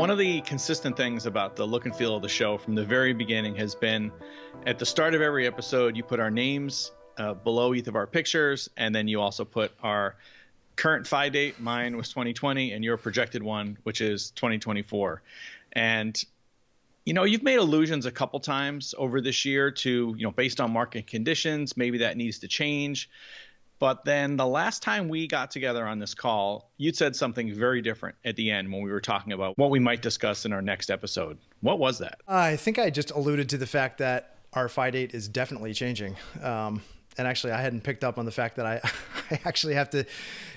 One of the consistent things about the look and feel of the show from the very beginning has been at the start of every episode, you put our names below each of our pictures, and then you also put our current FI date. Mine was 2020, and your projected one, which is 2024. And, you know, you've made allusions a couple times over this year to, you know, based on market conditions, maybe that needs to change. But then the last time we got together on this call, you'd said something very different at the end when we were talking about what we might discuss in our next episode. What was that? I think I just alluded to the fact that our FI date is definitely changing. And actually, I hadn't picked up on the fact that I actually have to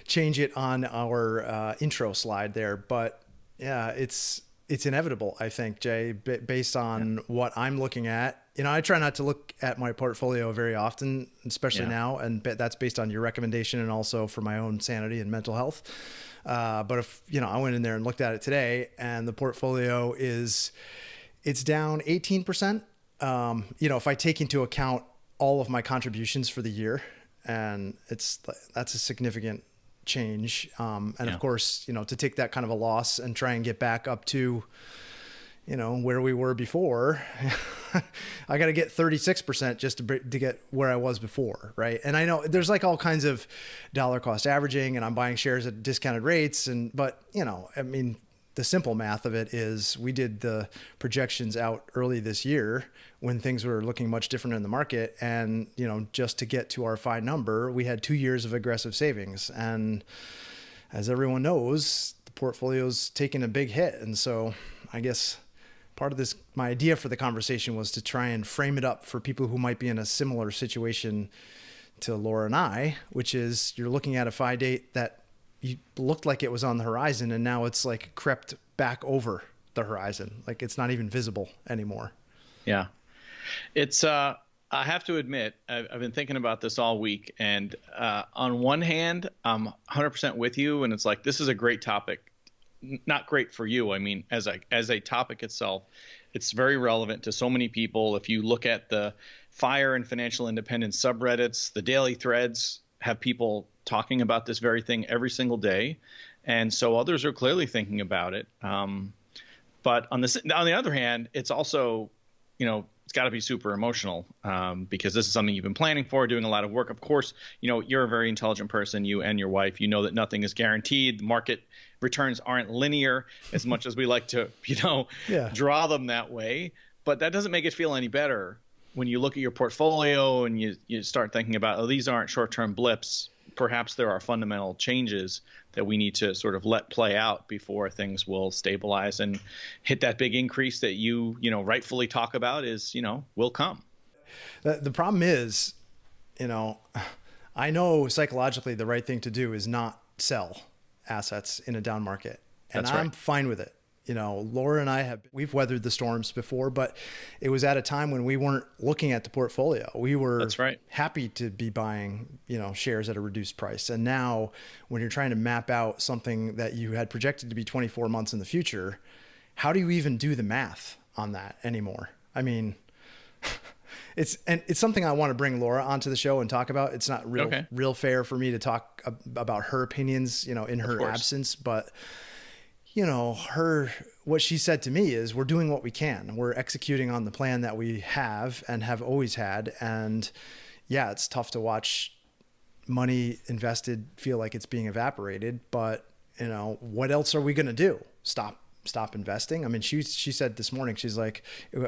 change it on our intro slide there. But yeah, it's inevitable, I think, Jay, based on what I'm looking at. You know, I try not to look at my portfolio very often, especially now, and that's based on your recommendation and also for my own sanity and mental health. But if, you know, I went in there and looked at it today, and the portfolio it's down 18%. You know, if I take into account all of my contributions for the year, and that's a significant change. Of course, you know, to take that kind of a loss and try and get back up to, you know, where we were before, I got to get 36% just to get where I was before. Right. And I know there's like all kinds of dollar cost averaging, and I'm buying shares at discounted rates. But, you know, I mean, the simple math of it is we did the projections out early this year when things were looking much different in the market. And, you know, just to get to our FI number, we had 2 years of aggressive savings. And as everyone knows, the portfolio's taken a big hit. And so I guess part of this, my idea for the conversation was to try and frame it up for people who might be in a similar situation to Laura and I, which is you're looking at a FI date that you looked like it was on the horizon, and now it's like crept back over the horizon. Like it's not even visible anymore. Yeah. It's, I have to admit, I've been thinking about this all week, and on one hand, I'm 100% with you. And it's like, this is a great topic. Not great for you. I mean, as a topic itself, it's very relevant to so many people. If you look at the FIRE and financial independence subreddits, the daily threads have people talking about this very thing every single day. And so others are clearly thinking about it. But on the other hand, it's also, you know, it's got to be super emotional because this is something you've been planning for, doing a lot of work. Of course, you know, you're a very intelligent person, you and your wife. You know that nothing is guaranteed. The market returns aren't linear as much as we like to, you know, draw them that way. But that doesn't make it feel any better when you look at your portfolio and you start thinking about, oh, these aren't short-term blips. Perhaps there are fundamental changes that we need to sort of let play out before things will stabilize and hit that big increase that you know, rightfully talk about is, you know, will come. The problem is, you know, I know psychologically the right thing to do is not sell assets in a down market. And That's right. I'm fine with it. You know, Laura and I we've weathered the storms before, but it was at a time when we weren't looking at the portfolio. We were That's right. happy to be buying, you know, shares at a reduced price. And now when you're trying to map out something that you had projected to be 24 months in the future, how do you even do the math on that anymore? I mean, it's something I want to bring Laura onto the show and talk about. It's not real fair for me to talk about her opinions, you know, in her absence, but you know, what she said to me is we're doing what we can. We're executing on the plan that we have and have always had. And yeah, it's tough to watch money invested feel like it's being evaporated, but you know, what else are we going to do? Stop investing? I mean, she said this morning, she's like,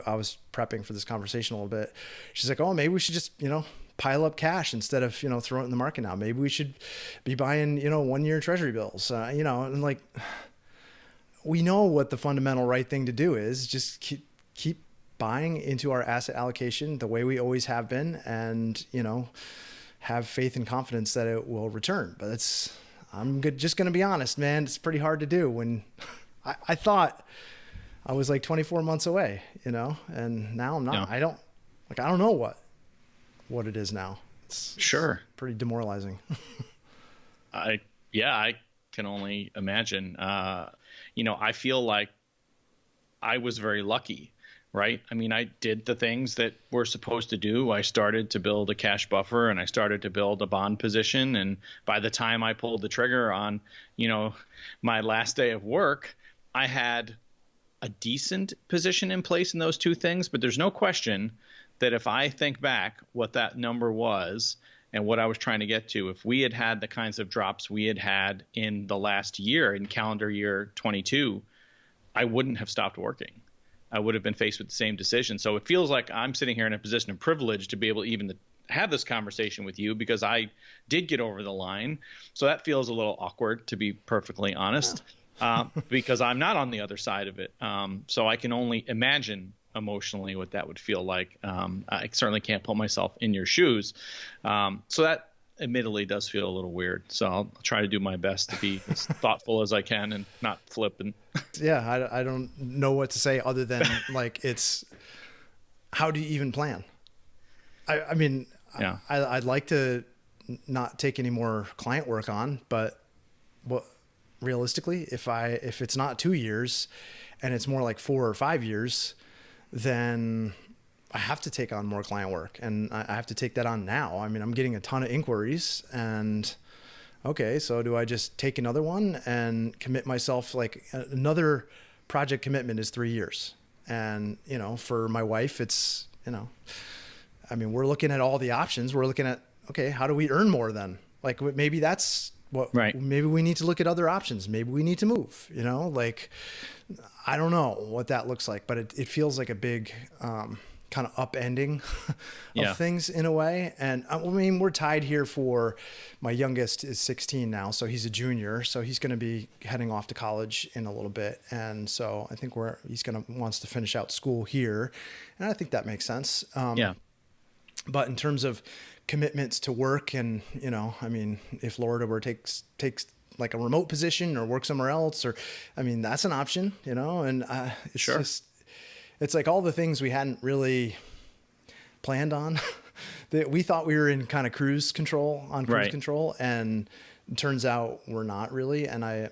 I was prepping for this conversation a little bit. She's like, oh, maybe we should just, you know, pile up cash instead of, you know, throw it in the market now. Maybe we should be buying, you know, 1-year treasury bills, you know, and like, we know what the fundamental right thing to do is. Just keep buying into our asset allocation the way we always have been, and, you know, have faith and confidence that it will return. But I'm just going to be honest, man. It's pretty hard to do when I thought I was like 24 months away, you know, and now I'm not. I don't know what it is now. It's pretty demoralizing. I can only imagine. You know, I feel like I was very lucky, right? I mean, I did the things that we're supposed to do. I started to build a cash buffer, and I started to build a bond position. And by the time I pulled the trigger on, you know, my last day of work, I had a decent position in place in those two things, but there's no question that if I think back what that number was and what I was trying to get to, if we had had the kinds of drops we had had in the last year, in calendar year 22, I wouldn't have stopped working. I would have been faced with the same decision. So it feels like I'm sitting here in a position of privilege to be able even to have this conversation with you because I did get over the line. So that feels a little awkward, to be perfectly honest, because I'm not on the other side of it. So I can only imagine emotionally what that would feel like. I certainly can't put myself in your shoes. So that admittedly does feel a little weird. So I'll try to do my best to be as thoughtful as I can and not flippant. Yeah, I don't know what to say other than like, it's how do you even plan? I mean, yeah. I'd like to not take any more client work on, but realistically, if it's not 2 years and it's more like 4 or 5 years, then I have to take on more client work, and I have to take that on now. I mean, I'm getting a ton of inquiries, and okay, so do I just take another one and commit myself? Like, another project commitment is 3 years. And, for my wife, it's, I mean, we're looking at all the options. We're looking at, okay, how do we earn more then? Like, maybe that's what, right. Maybe we need to look at other options. Maybe we need to move, like, I don't know what that looks like, but it feels like a big, kind of upending of things in a way. And I mean, we're tied here for, my youngest is 16 now. So he's a junior. So he's going to be heading off to college in a little bit. And so I think he's wants to finish out school here. And I think that makes sense. But in terms of commitments to work and, I mean, if Laura were takes like a remote position or work somewhere else, or, I mean, that's an option, and it's just, it's like all the things we hadn't really planned on that we thought we were in kind of cruise control, and it turns out we're not really. And I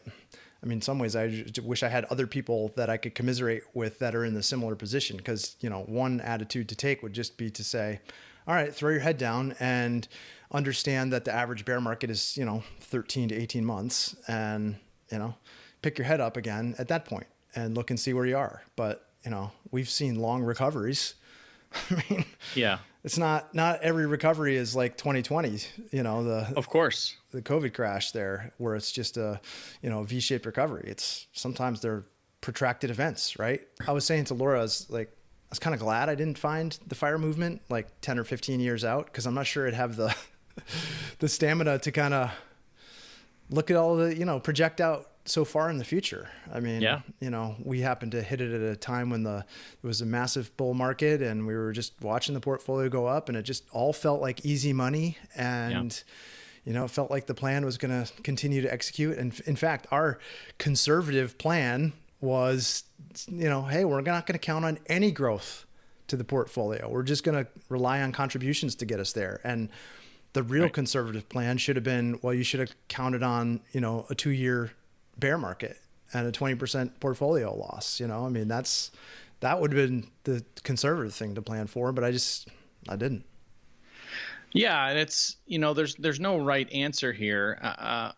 mean, in some ways I just wish I had other people that I could commiserate with that are in the similar position. Cause one attitude to take would just be to say, all right, throw your head down and understand that the average bear market is, 13 to 18 months, and, pick your head up again at that point and look and see where you are. But, we've seen long recoveries. I mean, it's not every recovery is like 2020, of course, the COVID crash there, where it's just a, V-shaped recovery. It's sometimes they're protracted events, right? I was saying to Laura, I was kind of glad I didn't find the FIRE movement like 10 or 15 years out, because I'm not sure I'd have the stamina to kind of look at all the, project out so far in the future. I mean, we happened to hit it at a time when it was a massive bull market, and we were just watching the portfolio go up, and it just all felt like easy money. And, it felt like the plan was going to continue to execute. And in fact, our conservative plan was, hey, we're not going to count on any growth to the portfolio. We're just going to rely on contributions to get us there. And the real conservative plan should have been, well, you should have counted on, a 2-year bear market and a 20% portfolio loss. I mean, that would have been the conservative thing to plan for, but I didn't. Yeah. And it's, there's no right answer here.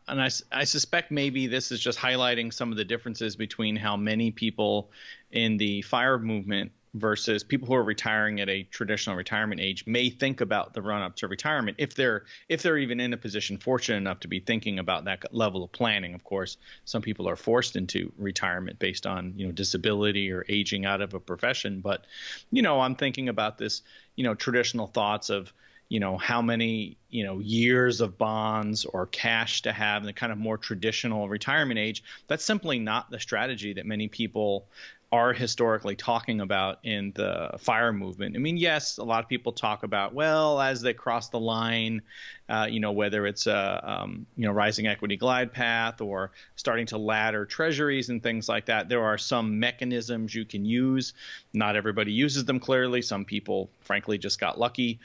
And I suspect maybe this is just highlighting some of the differences between how many people in the FIRE movement versus people who are retiring at a traditional retirement age may think about the run up to retirement, if they're even in a position fortunate enough to be thinking about that level of planning. Of course, some people are forced into retirement based on, disability or aging out of a profession. But, I'm thinking about this, traditional thoughts of, how many, years of bonds or cash to have in the kind of more traditional retirement age. That's simply not the strategy that many people are historically talking about in the FIRE movement. I mean, yes, a lot of people talk about, well, as they cross the line, whether it's a, rising equity glide path or starting to ladder treasuries and things like that, there are some mechanisms you can use. Not everybody uses them clearly. Some people, frankly, just got lucky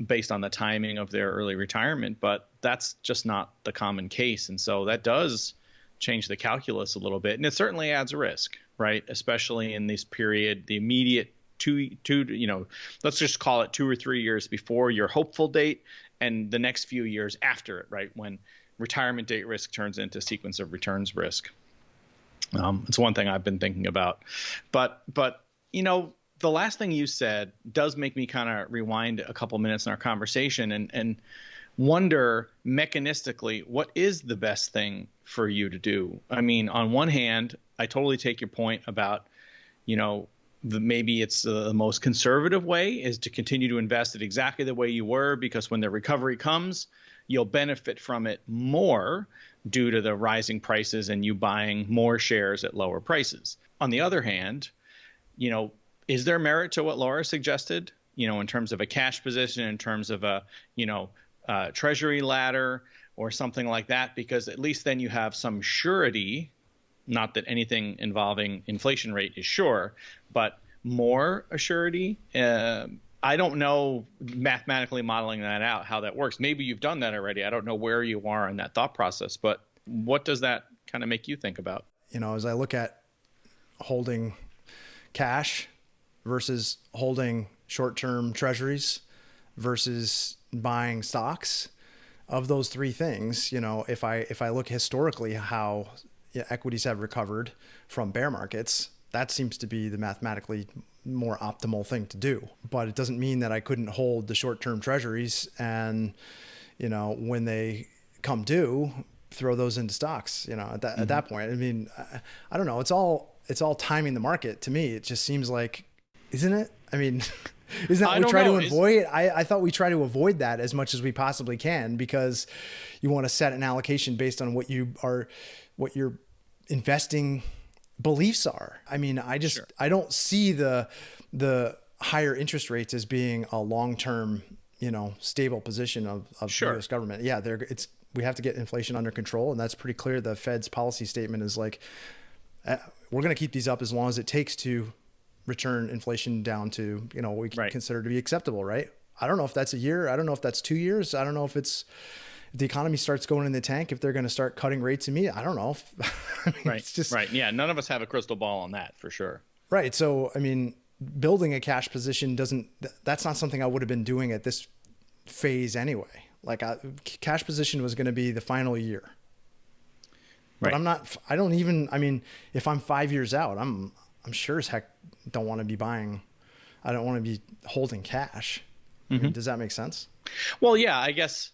based on the timing of their early retirement, but that's just not the common case. And so that does change the calculus a little bit. And it certainly adds risk, right? Especially in this period, the immediate let's just call it 2 or 3 years before your hopeful date and the next few years after it, right? When retirement date risk turns into sequence of returns risk. It's one thing I've been thinking about, but the last thing you said does make me kind of rewind a couple minutes in our conversation and wonder mechanistically, what is the best thing for you to do? I mean, on one hand, I totally take your point about, maybe it's the most conservative way is to continue to invest it exactly the way you were, because when the recovery comes, you'll benefit from it more due to the rising prices and you buying more shares at lower prices. On the other hand, is there merit to what Laura suggested, in terms of a cash position, in terms of a, treasury ladder or something like that? Because at least then you have some surety, not that anything involving inflation rate is sure, but more a surety. I don't know, mathematically modeling that out, how that works. Maybe you've done that already. I don't know where you are in that thought process, but what does that kind of make you think about? As I look at holding cash versus holding short-term treasuries versus buying stocks, of those three things, if I look historically how equities have recovered from bear markets, that seems to be the mathematically more optimal thing to do. But it doesn't mean that I couldn't hold the short-term treasuries and, when they come due, throw those into stocks, at that point. I mean, I don't know. It's all timing the market to me. It just seems like, isn't it? I mean, isn't that what we try to avoid? I thought we try to avoid that as much as we possibly can, because you want to set an allocation based on what your investing beliefs are. I mean, I don't see the higher interest rates as being a long-term, stable position of the U.S. government. Yeah, we have to get inflation under control, and that's pretty clear. The Fed's policy statement is like, we're going to keep these up as long as it takes to return inflation down to, what we consider to be acceptable, right? I don't know if that's a year. I don't know if that's 2 years. I don't know if the economy starts going in the tank, if they're going to start cutting rates immediately. I don't know. It's just right. Yeah. None of us have a crystal ball on that for sure. Right. So, I mean, building a cash position that's not something I would have been doing at this phase anyway. Like cash position was going to be the final year, but if I'm 5 years out, I'm sure as heck don't want to be buying. I don't want to be holding cash. I mean, does that make sense? Well, yeah, I guess,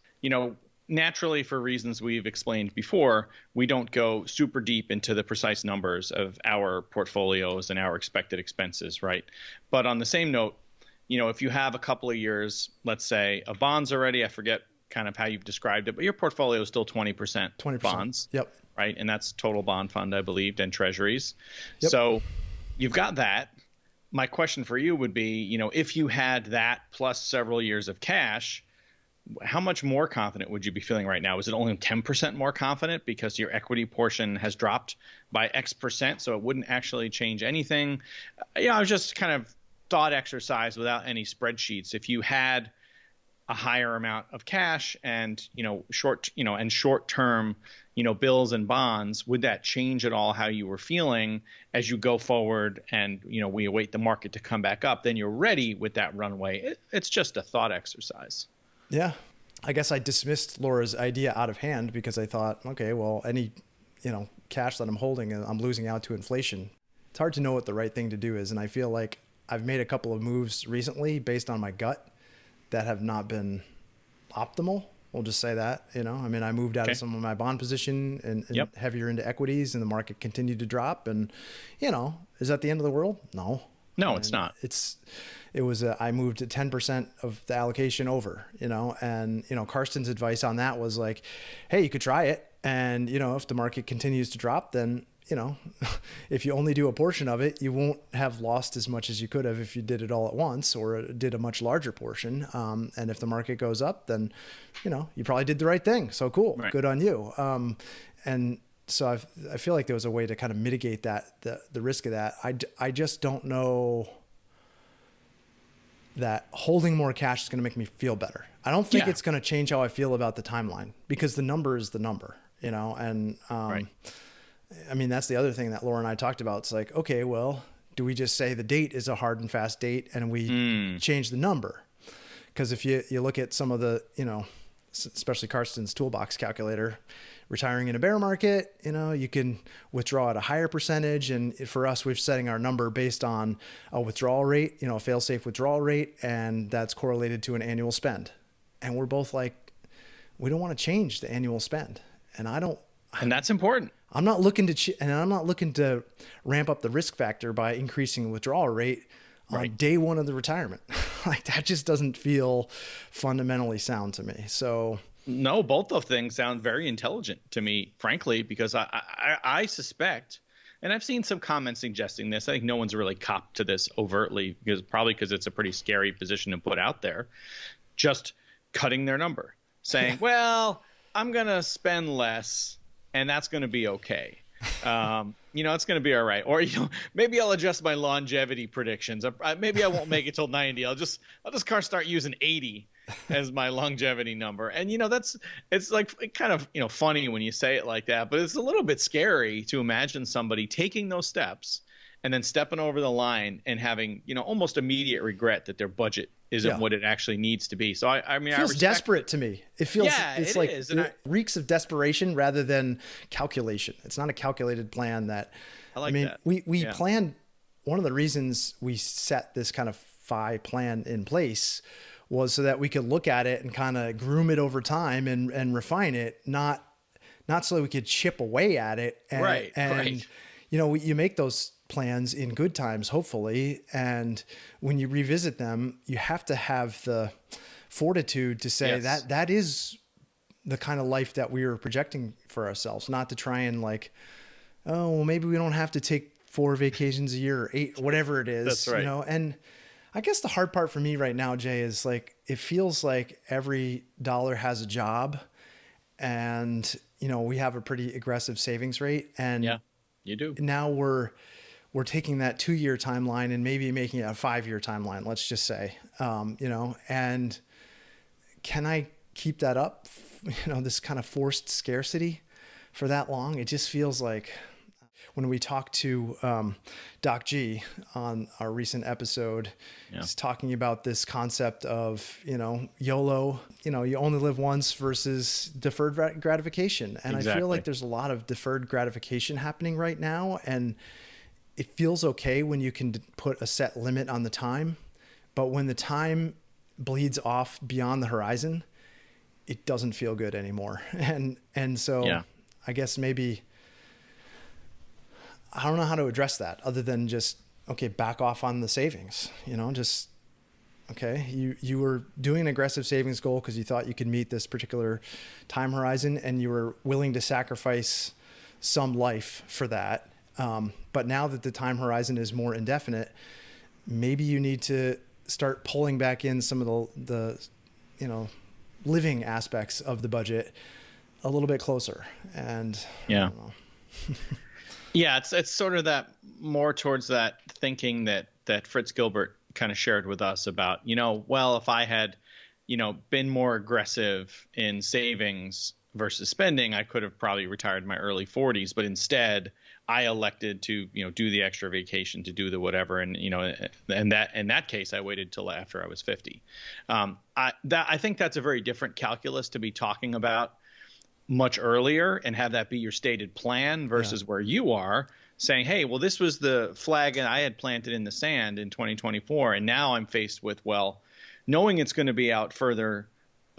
naturally, for reasons we've explained before, we don't go super deep into the precise numbers of our portfolios and our expected expenses, right? But on the same note, if you have a couple of years, let's say, of bonds already, I forget kind of how you've described it, but your portfolio is still 20% bonds. Yep. Right. And that's total bond fund, I believe, and treasuries. Yep. So you've got that. My question for you would be, if you had that plus several years of cash, how much more confident would you be feeling right now? Is it only 10% more confident because your equity portion has dropped by X percent, so it wouldn't actually change anything? I was just kind of thought exercise without any spreadsheets. If you had a higher amount of cash and, short-term, bills and bonds, would that change at all how you were feeling as you go forward and, we await the market to come back up? Then you're ready with that runway. It's just a thought exercise. Yeah. I guess I dismissed Laura's idea out of hand because I thought, okay, well, any, cash that I'm holding, I'm losing out to inflation. It's hard to know what the right thing to do is. And I feel like I've made a couple of moves recently based on my gut that have not been optimal. We'll just say that, I moved out of some of my bond position and heavier into equities, and the market continued to drop. And, is that the end of the world? No. No, it's not. I moved 10% of the allocation over, and, Karsten's advice on that was like, hey, you could try it. And, if the market continues to drop, then, if you only do a portion of it, you won't have lost as much as you could have if you did it all at once or did a much larger portion. And if the market goes up, then, you probably did the right thing. So cool. Right. Good on you. And so I feel like there was a way to kind of mitigate the risk of that. I just don't know that holding more cash is going to make me feel better. I don't think it's going to change how I feel about the timeline, because the number is the number, and, right. I mean, that's the other thing that Laura and I talked about. It's like, okay, well, do we just say the date is a hard and fast date and we change the number? Because if you look at some of the, especially Karsten's toolbox calculator. Retiring in a bear market, you can withdraw at a higher percentage. And for us, we're setting our number based on a withdrawal rate, a fail-safe withdrawal rate, and that's correlated to an annual spend. And we're both like, we don't want to change the annual spend. And and that's important. I'm not looking to ramp up the risk factor by increasing the withdrawal rate on day one of the retirement. Like, that just doesn't feel fundamentally sound to me. So no, both of things sound very intelligent to me, frankly, because I suspect, and I've seen some comments suggesting this. I think no one's really copped to this overtly, because it's a pretty scary position to put out there. Just cutting their number, saying, well, I'm going to spend less and that's going to be okay. It's going to be all right. Or, maybe I'll adjust my longevity predictions. Maybe I won't make it till 90. I'll just start using 80 as my longevity number. And, it's like kind of, funny when you say it like that, but it's a little bit scary to imagine somebody taking those steps and then stepping over the line and having, almost immediate regret that their budget isn't what it actually needs to be. So I mean, it feels desperate to me. It feels, it reeks of desperation rather than calculation. It's not a calculated plan that, that. We planned. One of the reasons we set this kind of FI plan in place was so that we could look at it and kind of groom it over time and refine it, not so that we could chip away at it. And you make those plans in good times, hopefully. And when you revisit them, you have to have the fortitude to say that is the kind of life that we were projecting for ourselves, not to try and maybe we don't have to take 4 vacations a year or 8, whatever it is. That's right. And I guess the hard part for me right now, Jay, is it feels like every dollar has a job, and, we have a pretty aggressive savings rate. And yeah, you do. Now we're taking that 2-year timeline and maybe making it a 5-year timeline, let's just say, and can I keep that up? This kind of forced scarcity for that long? It just feels like when we talked to Doc G on our recent episode, he's talking about this concept of, YOLO, you only live once versus deferred gratification. And I feel like there's a lot of deferred gratification happening right now. And it feels okay when you can put a set limit on the time, but when the time bleeds off beyond the horizon, it doesn't feel good anymore. And so I guess maybe, I don't know how to address that other than just, back off on the savings, you were doing an aggressive savings goal because you thought you could meet this particular time horizon and you were willing to sacrifice some life for that. But now that the time horizon is more indefinite, maybe you need to start pulling back in some of the living aspects of the budget a little bit closer. And I don't know. Yeah, it's sort of that more towards that thinking that Fritz Gilbert kind of shared with us about, if I had, been more aggressive in savings versus spending, I could have probably retired in my early 40s, but instead I elected to, do the extra vacation, to do the whatever. And, in that case, I waited till after I was 50. I think that's a very different calculus to be talking about much earlier and have that be your stated plan versus where you are saying, hey, well, this was the flag and I had planted in the sand in 2024. And now I'm faced with, knowing it's going to be out further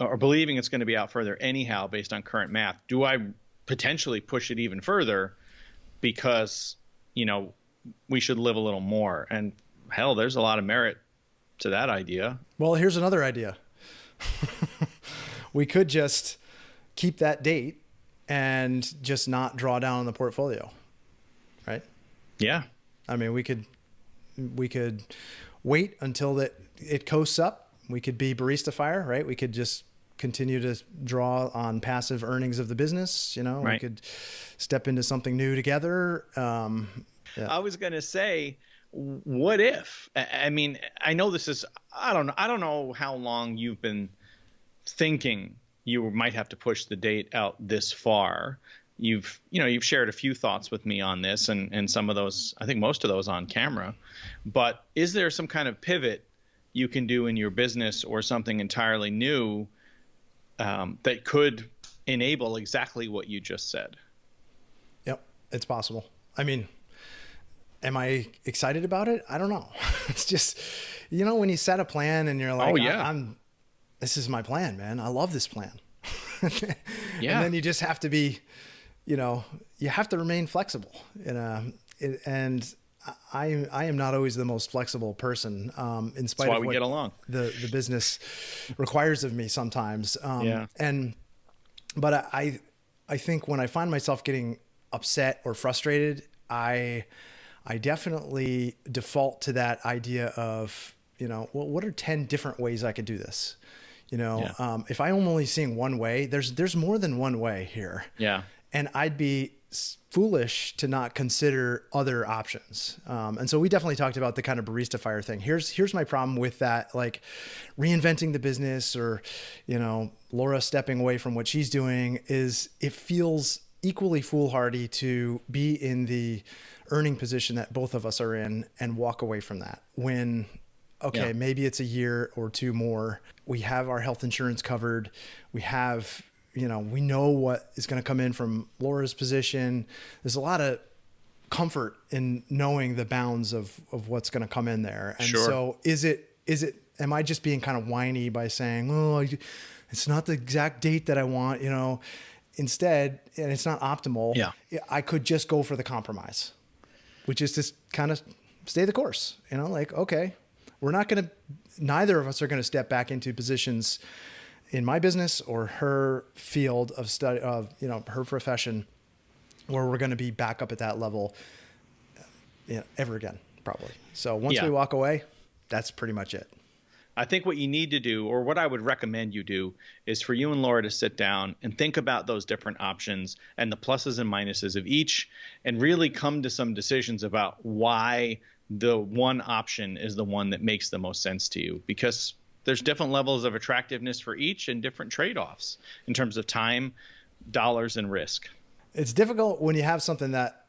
or believing it's going to be out further anyhow, based on current math, do I potentially push it even further because, we should live a little more? And hell, there's a lot of merit to that idea. Well, here's another idea. We could just keep that date and just not draw down on the portfolio. Right? Yeah. I mean, we could wait until it coasts up. We could be BaristaFIRE, right? We could just continue to draw on passive earnings of the business. We could step into something new together. I was going to say, what if? I mean, I know this is, I don't know how long you've been thinking you might have to push the date out this far. You've shared a few thoughts with me on this and some of those, I think most of those on camera, but is there some kind of pivot you can do in your business or something entirely new that could enable exactly what you just said. Yep, it's possible. I mean, am I excited about it? I don't know. It's just, when you set a plan and you're like, Oh, yeah. This is my plan, man. I love this plan. Yeah. And then you just have to be, you have to remain flexible. And I am not always the most flexible person, in spite of we what get along. The business requires of me sometimes. Yeah. But I think when I find myself getting upset or frustrated, I definitely default to that idea of, well, what are 10 different ways I could do this? If I'm only seeing one way, there's more than one way here. Yeah. And I'd be foolish to not consider other options. And so we definitely talked about the kind of BaristaFIRE thing. Here's my problem with that, like reinventing the business or, Laura stepping away from what she's doing, is it feels equally foolhardy to be in the earning position that both of us are in and walk away from that when, okay, maybe it's a year or two more. We have our health insurance covered. We have, we know what is going to come in from Laura's position. There's a lot of comfort in knowing the bounds of what's going to come in there. And Sure. So am I just being kind of whiny by saying, oh, it's not the exact date that I want, instead, and it's not optimal. Yeah. I could just go for the compromise, which is just kind of stay the course, like, okay, neither of us are going to step back into positions in my business or her field of study of, her profession where we're going to be back up at that level, ever again, probably. So once we walk away, that's pretty much it. I think what you need to do, or what I would recommend you do, is for you and Laura to sit down and think about those different options and the pluses and minuses of each, and really come to some decisions about why the one option is the one that makes the most sense to you, because there's different levels of attractiveness for each and different trade-offs in terms of time, dollars, and risk. It's difficult when you have something that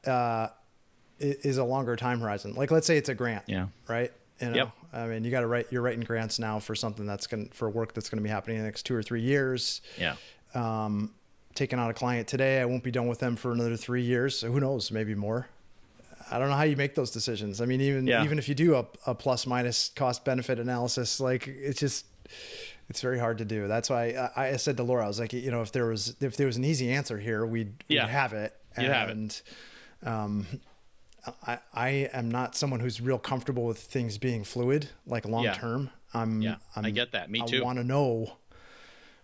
is a longer time horizon. Like, let's say it's a grant, right? Yep. I mean, you're writing grants now for something for work that's going to be happening in the next 2 or 3 years. Yeah. Taking on a client today, I won't be done with them for another 3 years. So who knows, maybe more. I don't know how you make those decisions. I mean, even if you do a plus minus cost benefit analysis, like it's very hard to do. That's why I said to Laura, I was like, if there was an easy answer here, we'd have it. I am not someone who's real comfortable with things being fluid, like long term. I get that. Me too. I want to know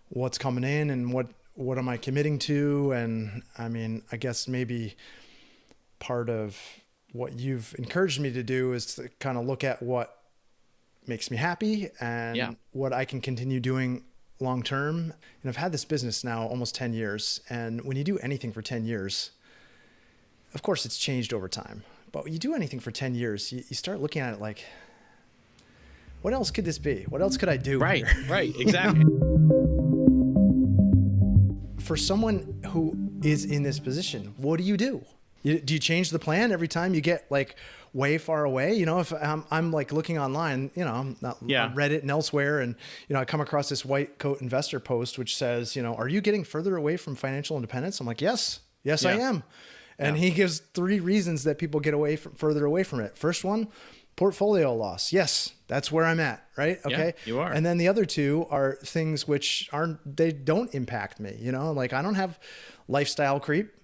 what's coming in and what am I committing to? And I mean, I guess maybe part of what you've encouraged me to do is to kind of look at what makes me happy and what I can continue doing long term. And I've had this business now almost 10 years. And when you do anything for 10 years, of course it's changed over time, but when you do anything for 10 years, you start looking at it like, what else could this be? What else could I do? Right, here? right, exactly. For someone who is in this position, what do you do? Do you change the plan every time you get like way far away? If I'm like looking online, I'm not on Reddit and elsewhere, and I come across this white coat investor post which says, are you getting further away from financial independence? I'm like, yes, I am. And he gives 3 reasons that people get further away from it. First one, portfolio loss. Yes, that's where I'm at, right? Okay. Yeah, you are. And then the other 2 are things which they don't impact me, like I don't have lifestyle creep.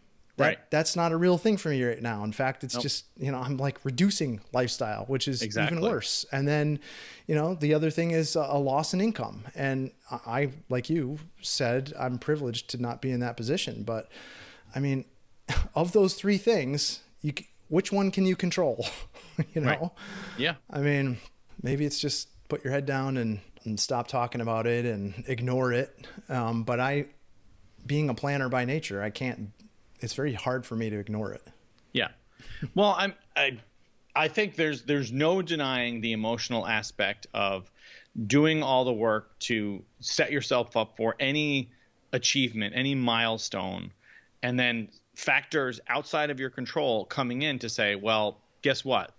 That's not a real thing for me right now. In fact, it's just, I'm like reducing lifestyle, which is even worse. And then, the other thing is a loss in income. And I, like you said, I'm privileged to not be in that position. But I mean, of those 3 things, which one can you control? Right. Yeah. I mean, maybe it's just put your head down and stop talking about it and ignore it. But being a planner by nature, it's very hard for me to ignore it. Yeah. Well, I think there's no denying the emotional aspect of doing all the work to set yourself up for any achievement, any milestone, and then factors outside of your control coming in to say, well, guess what?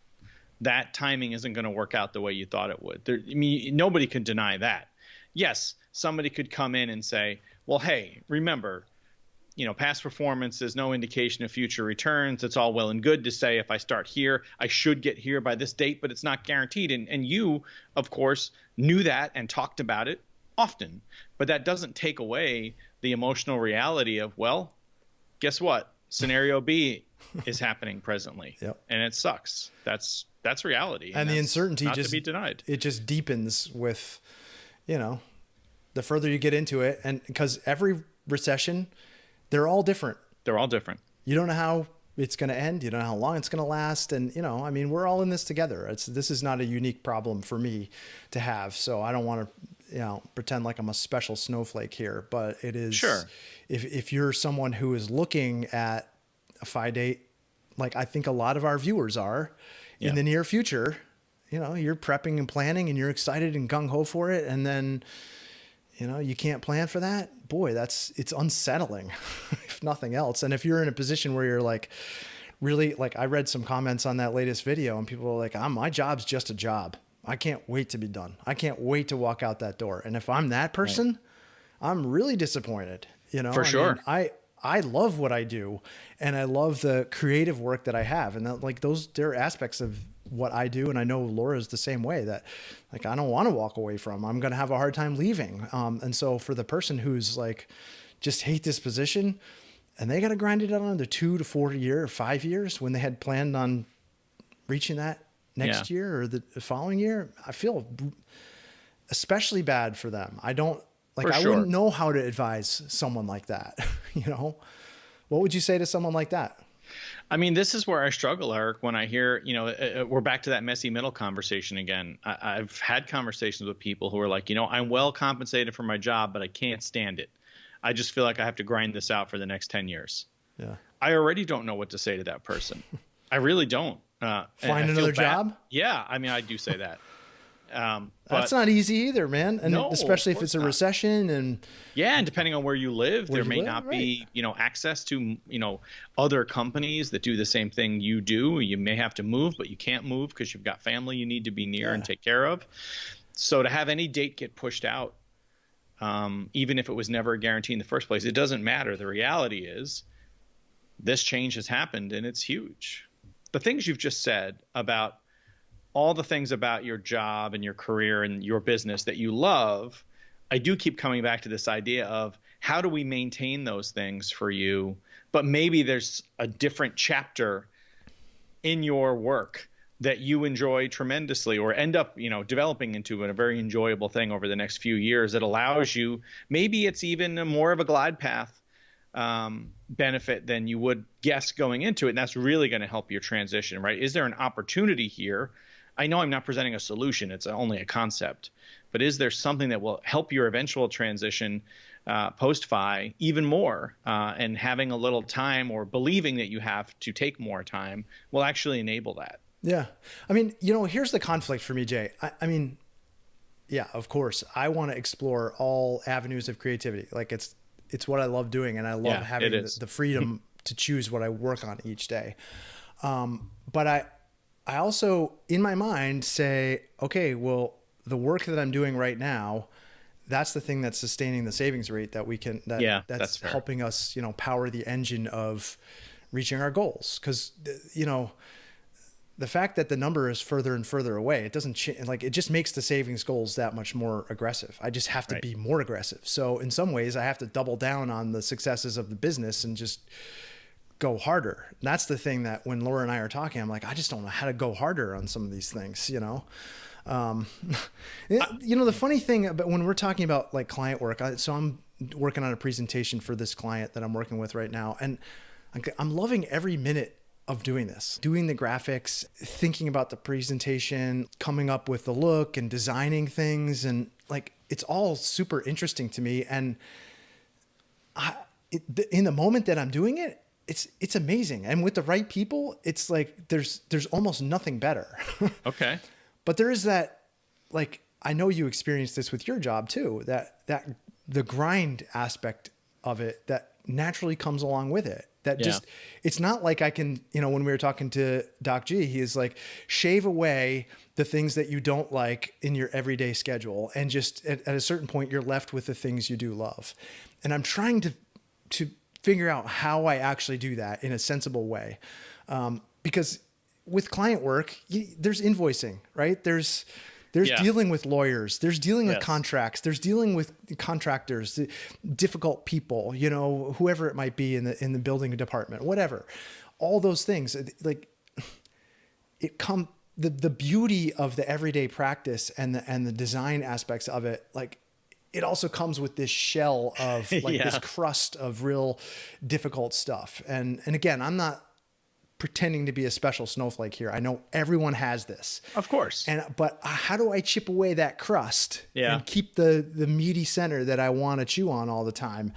That timing isn't going to work out the way you thought it would. Nobody can deny that. Yes, somebody could come in and say, well, hey, remember, past performance is no indication of future returns. It's all well and good to say, if I start here, I should get here by this date, but it's not guaranteed. And you, of course, knew that and talked about it often, but that doesn't take away the emotional reality of, well, guess what? Scenario B is happening presently. Yep. And it sucks. That's reality. And the uncertainty not just to be denied. It just deepens with, the further you get into it. And because every recession, they're all different. They're all different. You don't know how it's going to end. You don't know how long it's going to last. And, we're all in this together. This is not a unique problem for me to have. So I don't want to, pretend like I'm a special snowflake here, but it is, sure. If you're someone who is looking at a FI date, like I think a lot of our viewers are in the near future, you're prepping and planning and you're excited and gung ho for it. And then, you can't plan for that. Boy, it's unsettling if nothing else. And if you're in a position where you're like, really, like I read some comments on that latest video and people were like, my job's just a job. I can't wait to be done. I can't wait to walk out that door. And if I'm that person, right, I'm really disappointed. For sure. I love what I do and I love the creative work that I have. And that, there are aspects of what I do. And I know Laura's the same way, that like, I don't want to walk away from, I'm going to have a hard time leaving. And so for the person who's like, just hate this position and they got to grind it out another 2 to 4 years or 5 years when they had planned on reaching that next year or the following year, I feel especially bad for them. I wouldn't know how to advise someone like that. What would you say to someone like that? I mean, this is where I struggle, Eric, when I hear, we're back to that messy middle conversation again. I've had conversations with people who are like, I'm well compensated for my job, but I can't stand it. I just feel like I have to grind this out for the next 10 years. Yeah. I already don't know what to say to that person. I really don't. Find another job? Yeah. I mean, I do say that. That's not easy either, man. And especially if it's a recession and depending on where you live, there may not be, access to, other companies that do the same thing you do. You may have to move, but you can't move because you've got family you need to be near and take care of. So to have any date get pushed out, even if it was never a guarantee in the first place, it doesn't matter. The reality is this change has happened and it's huge. The things you've just said about all the things about your job and your career and your business that you love, I do keep coming back to this idea of how do we maintain those things for you? But maybe there's a different chapter in your work that you enjoy tremendously or end up, developing into a very enjoyable thing over the next few years that allows you, maybe it's even more of a glide path benefit than you would guess going into it. And that's really going to help your transition, right? Is there an opportunity here? I know I'm not presenting a solution. It's only a concept. But is there something that will help your eventual transition post-FI even more? And having a little time or believing that you have to take more time will actually enable that. Yeah. I mean, here's the conflict for me, Jay. I mean, yeah, of course. I want to explore all avenues of creativity. Like it's what I love doing. And I love having the freedom to choose what I work on each day. But I also, in my mind, say, okay, well, the work that I'm doing right now, that's the thing that's sustaining the savings rate that we can, that's helping us, power the engine of reaching our goals. Because, the fact that the number is further and further away, it doesn't change. Like, it just makes the savings goals that much more aggressive. I just have to be more aggressive. So in some ways, I have to double down on the successes of the business and just go harder. And that's the thing that when Laura and I are talking, I'm like, I just don't know how to go harder on some of these things, The funny thing about when we're talking about like client work, so I'm working on a presentation for this client that I'm working with right now. And I'm loving every minute of doing this, doing the graphics, thinking about the presentation, coming up with the look and designing things. And like, it's all super interesting to me. And in the moment that I'm doing it, it's amazing. And with the right people, it's like, there's almost nothing better. Okay. But there is that, like, I know you experienced this with your job too, that the grind aspect of it that naturally comes along with it. that Yeah. just, it's not like I can, when we were talking to Doc G, he is like, shave away the things that you don't like in your everyday schedule. And just at a certain point, you're left with the things you do love. And I'm trying to figure out how I actually do that in a sensible way. Because with client work, there's invoicing, right? There's dealing with lawyers, there's dealing with contracts, there's dealing with contractors, difficult people, whoever it might be in the building department, whatever, all those things. Like the beauty of the everyday practice and the design aspects of it, like it also comes with this shell of like this crust of real difficult stuff. And again, I'm not pretending to be a special snowflake here. I know everyone has this. Of course. But how do I chip away that crust and keep the meaty center that I want to chew on all the time?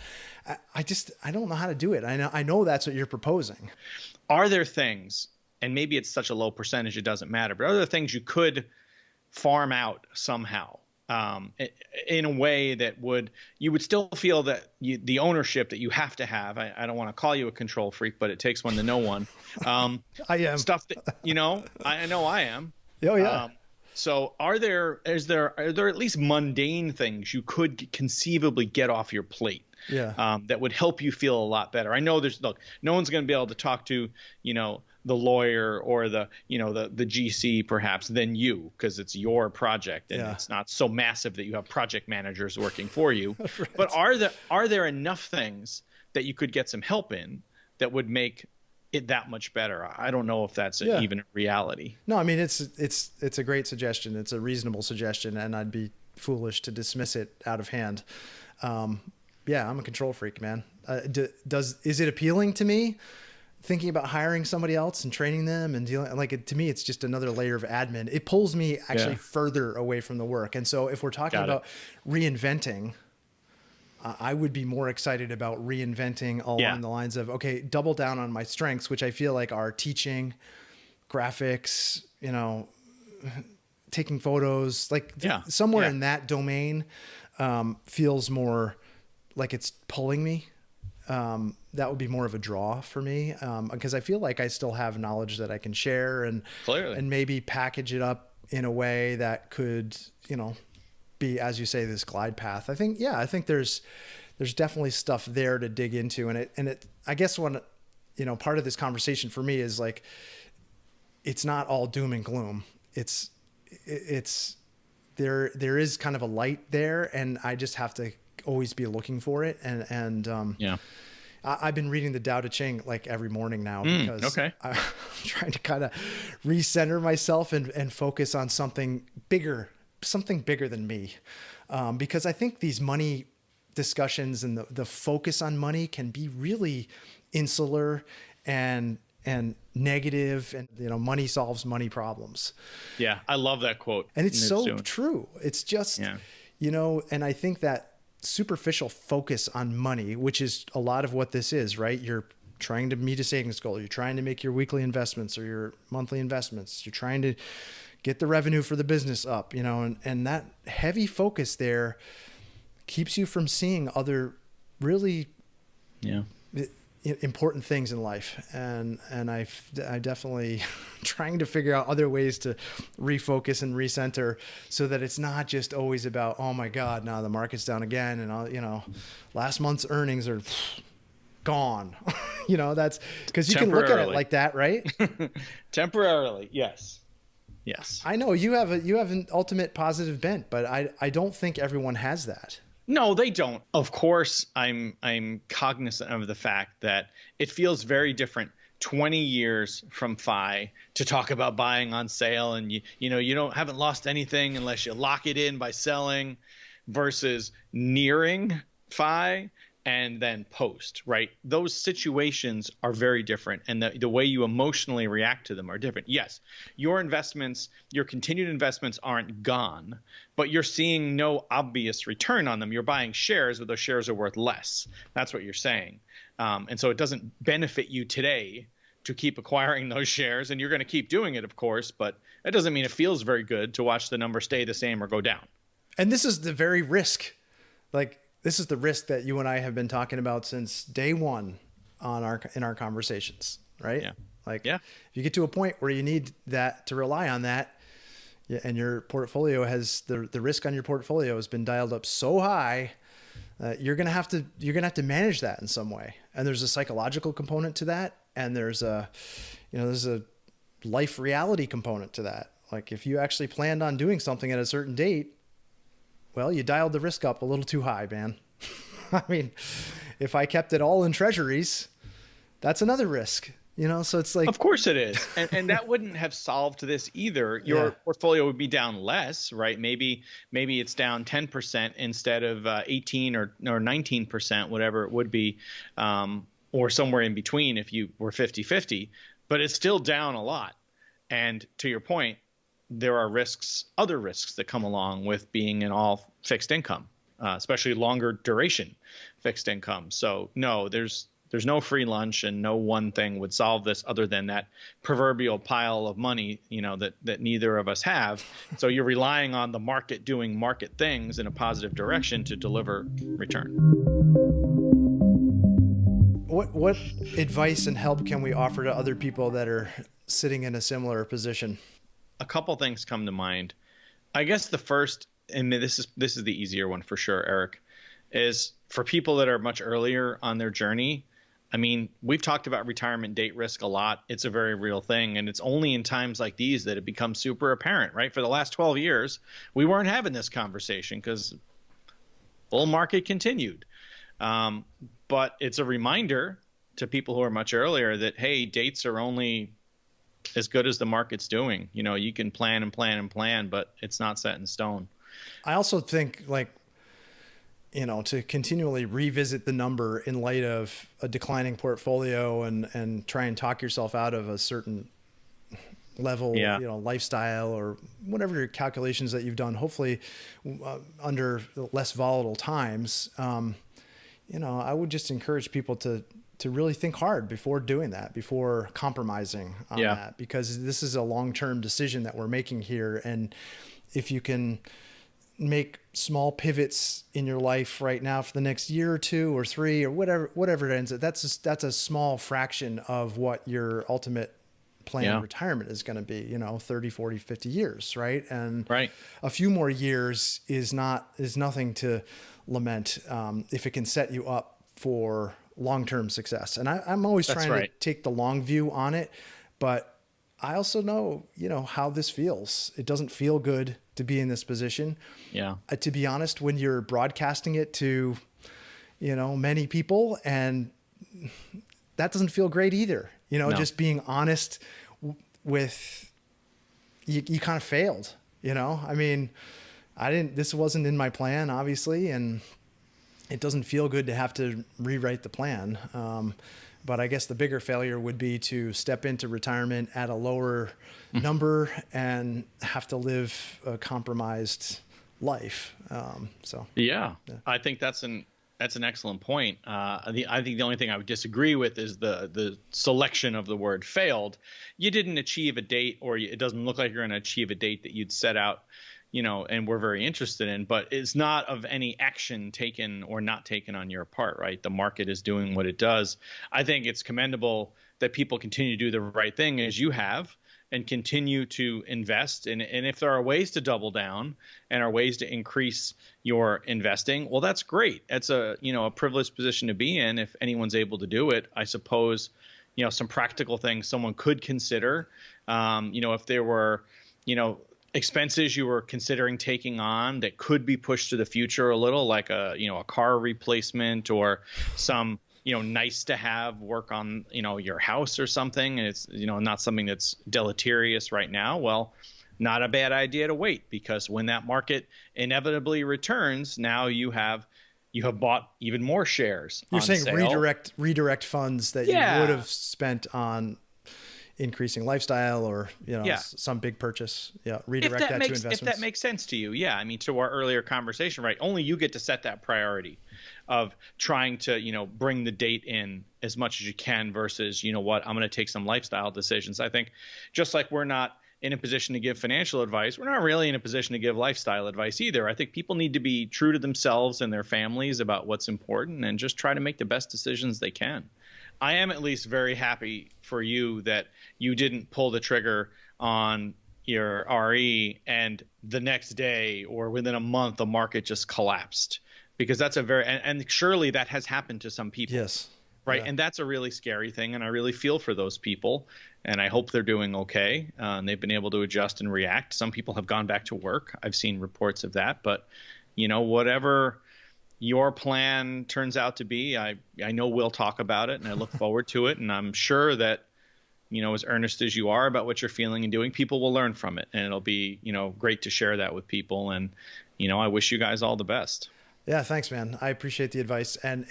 I don't know how to do it. I know that's what you're proposing. Are there things, and maybe it's such a low percentage it doesn't matter, but are there things you could farm out somehow? In a way that you would still feel that the ownership that you have to have. I don't want to call you a control freak, but it takes one to know one. I am. Stuff that, I know I am. Oh yeah. So are there at least mundane things you could conceivably get off your plate? That would help you feel a lot better. I know no one's going to be able to talk to, the lawyer or the GC perhaps than you, because it's your project and it's not so massive that you have project managers working for you. Right. But are there enough things that you could get some help in that would make it that much better? I don't know if that's even a reality. No, I mean, it's a great suggestion. It's a reasonable suggestion, and I'd be foolish to dismiss it out of hand. I'm a control freak, man. Is it appealing to me? Thinking about hiring somebody else and training them and dealing to me, it's just another layer of admin. It pulls me actually further away from the work. And so if we're talking about reinventing, I would be more excited about reinventing along the lines of, okay, double down on my strengths, which I feel like are teaching, graphics, taking photos, somewhere in that domain, feels more like it's pulling me. That would be more of a draw for me, because I feel like I still have knowledge that I can share and maybe package it up in a way that could, be, as you say, this glide path. I think there's definitely stuff there to dig into, and I guess part of this conversation for me is like, it's not all doom and gloom. It's there is kind of a light there, and I just have to always be looking for it. I've been reading the Tao Te Ching like every morning now because I'm trying to kind of recenter myself and focus on something bigger than me. Because I think these money discussions and the focus on money can be really insular and negative, and money solves money problems. Yeah. I love that quote. And it's so true. It's just, and I think that superficial focus on money, which is a lot of what this is, right? You're trying to meet a savings goal. You're trying to make your weekly investments or your monthly investments. You're trying to get the revenue for the business up, and that heavy focus there keeps you from seeing other really important things in life. And I definitely trying to figure out other ways to refocus and recenter so that it's not just always about, oh my God, now the market's down again. And last month's earnings are gone. That's because you can look at it like that, right? Temporarily. Yes. I know you have an ultimate positive bent, but I don't think everyone has that. No, they don't. Of course, I'm cognizant of the fact that it feels very different 20 years from FI to talk about buying on sale, and you haven't lost anything unless you lock it in by selling, versus nearing FI and then post, right? Those situations are very different, and the way you emotionally react to them are different. Yes, your investments, your continued investments aren't gone, but you're seeing no obvious return on them. You're buying shares, but those shares are worth less. That's what you're saying. And so it doesn't benefit you today to keep acquiring those shares, and you're going to keep doing it, of course, but it doesn't mean it feels very good to watch the number stay the same or go down. And this is the very risk. This is the risk that you and I have been talking about since day one in our conversations, right? Yeah. Like Yeah. if you get to a point where you need that to rely on that, yeah, and your portfolio has the risk on your portfolio has been dialed up so high, you're gonna have to manage that in some way. And there's a psychological component to that, and there's a life reality component to that. Like if you actually planned on doing something at a certain date, well, you dialed the risk up a little too high, man. I mean, if I kept it all in treasuries, that's another risk, so it's like, Of course it is. And that wouldn't have solved this either. Your portfolio would be down less, right? Maybe it's down 10% instead of 18 or 19%, whatever it would be, or somewhere in between if you were 50-50, but it's still down a lot. And to your point, there are other risks that come along with being in all fixed income, especially longer duration fixed income. So no, there's no free lunch, and no one thing would solve this other than that proverbial pile of money, that neither of us have. So you're relying on the market doing market things in a positive direction to deliver return. What advice and help can we offer to other people that are sitting in a similar position? A couple things come to mind. I guess the first, and this is the easier one for sure, Eric, is for people that are much earlier on their journey. I mean, we've talked about retirement date risk a lot. It's a very real thing. And it's only in times like these that it becomes super apparent, right? For the last 12 years, we weren't having this conversation because bull market continued. But it's a reminder to people who are much earlier that, hey, dates are only as good as the market's doing. You can plan and plan and plan, but it's not set in stone. I also think to continually revisit the number in light of a declining portfolio and try and talk yourself out of a certain level, lifestyle or whatever your calculations that you've done, hopefully under less volatile times. I would just encourage people to really think hard before doing that, before compromising on that, because this is a long-term decision that we're making here. And if you can make small pivots in your life right now for the next year or two or three or whatever it ends at, that's a small fraction of what your ultimate planned retirement is going to be, 30, 40, 50 years. Right. And a few more years is nothing to lament, if it can set you up for long-term success. And I'm always trying to take the long view on it, but I also know, how this feels. It doesn't feel good to be in this position. Yeah. To be honest, when you're broadcasting it to, many people, and that doesn't feel great either. Just being honest with you kind of failed, I mean, this wasn't in my plan, obviously. And it doesn't feel good to have to rewrite the plan. But I guess the bigger failure would be to step into retirement at a lower number and have to live a compromised life. I think that's an excellent point. I think the only thing I would disagree with is the selection of the word failed. You didn't achieve a date, or it doesn't look like you're going to achieve a date that you'd set out, and we're very interested in, but it's not of any action taken or not taken on your part, right? The market is doing what it does. I think it's commendable that people continue to do the right thing as you have and continue to invest. And if there are ways to double down and are ways to increase your investing, well, that's great. That's a privileged position to be in if anyone's able to do it. I suppose, some practical things someone could consider, if there were, expenses you were considering taking on that could be pushed to the future a little, like a car replacement or some, nice to have work on, your house or something. And it's, not something that's deleterious right now. Well, not a bad idea to wait, because when that market inevitably returns, now you have bought even more shares. You're saying sale. redirect funds that you would have spent on increasing lifestyle or, some big purchase. Yeah. Redirect that to investments. If that makes sense to you. Yeah. I mean, to our earlier conversation, right? Only you get to set that priority of trying to, bring the date in as much as you can versus, I'm going to take some lifestyle decisions. I think just like we're not in a position to give financial advice, we're not really in a position to give lifestyle advice either. I think people need to be true to themselves and their families about what's important and just try to make the best decisions they can. I am at least very happy for you that you didn't pull the trigger on your RE and the next day or within a month the market just collapsed, because that's a very and surely that has happened to some people. Yes. Right. Yeah. And that's a really scary thing. And I really feel for those people. And I hope they're doing okay. And they've been able to adjust and react. Some people have gone back to work. I've seen reports of that. But, whatever your plan turns out to be, I know we'll talk about it, and I look forward to it. And I'm sure that, as earnest as you are about what you're feeling and doing, people will learn from it. And it'll be, great to share that with people. And, I wish you guys all the best. Yeah, thanks, man. I appreciate the advice. And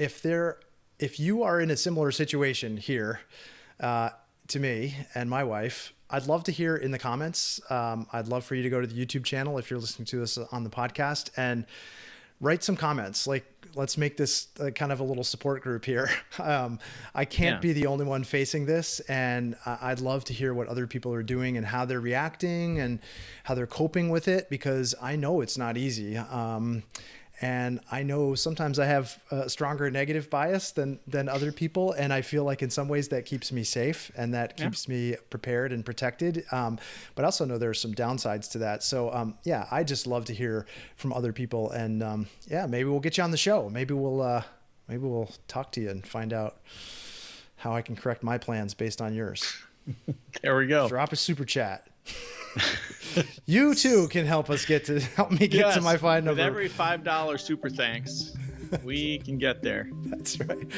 if you are in a similar situation here to me and my wife, I'd love to hear in the comments. I'd love for you to go to the YouTube channel if you're listening to this on the podcast and write some comments. Like, let's make this kind of a little support group here. I can't be the only one facing this. And I'd love to hear what other people are doing and how they're reacting and how they're coping with it, because I know it's not easy. And I know sometimes I have a stronger negative bias than other people. And I feel like in some ways that keeps me safe and that keeps me prepared and protected. But I also know there's some downsides to that. So I just love to hear from other people. And maybe we'll get you on the show. Maybe we'll talk to you and find out how I can correct my plans based on yours. There we go. Drop a super chat. You too can help me get to my phone number. With every $5 super thanks, we can get there. That's right.